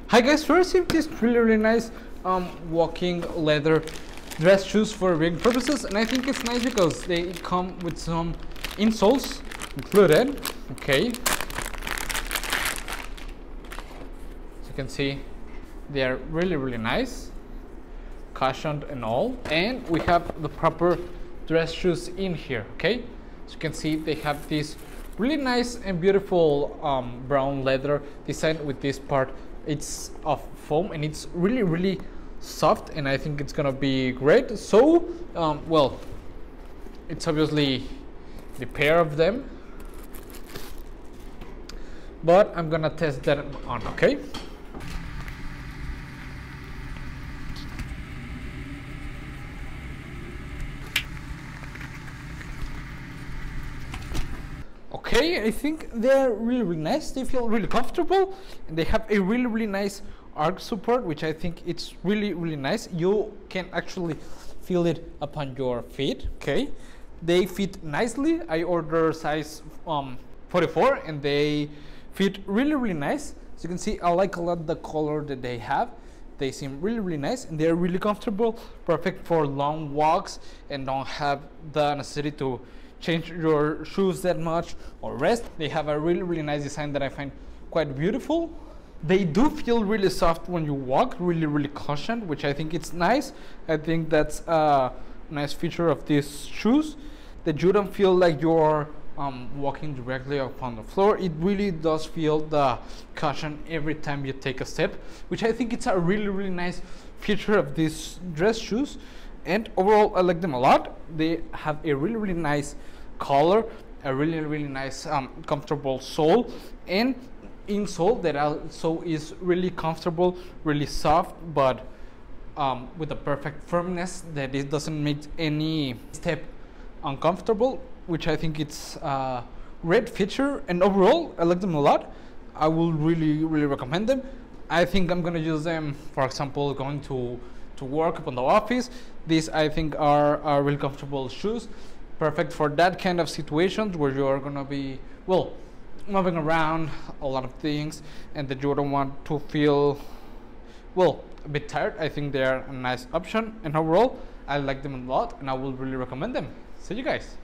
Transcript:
Hi guys, so I received these really nice walking leather dress shoes for rig purposes, and I think it's nice because they come with some insoles included. Okay, as you can see, they are really nice, cushioned and all, and we have the proper dress shoes in here. Okay, as you can see, they have this really nice and beautiful brown leather design with this part. It's of foam and it's really soft, and I think it's gonna be great. So well, it's obviously the pair of them, but I'm gonna test that on. Okay, I think they're really nice. They feel really comfortable, and they have a really nice arch support, which I think it's really nice. You can actually feel it upon your feet. Okay, they fit nicely. I ordered size 44, and they fit really nice. As you can see, I like a lot the color that they have. They seem really nice, and they're really comfortable, perfect for long walks and don't have the necessity to change your shoes that much or rest. They have a really nice design that I find quite beautiful. They do feel really soft when you walk, really cushioned, which I think it's nice. I think that's a nice feature of these shoes, that you don't feel like you're walking directly upon the floor. It really does feel the cushion every time you take a step, which I think it's a really nice feature of these dress shoes. And overall, I like them a lot. They have a really nice color, a really nice comfortable sole, and insole that also is really comfortable, really soft, but with a perfect firmness that it doesn't make any step uncomfortable, which I think it's a great feature. And overall, I like them a lot. I will really recommend them. I think I'm gonna use them, for example, going to work upon the office. These I think are really comfortable shoes, perfect for that kind of situations where you're gonna be, well, moving around a lot of things and that you don't want to feel, well, a bit tired. I think they're a nice option, and overall I like them a lot, and I will really recommend them. See you guys.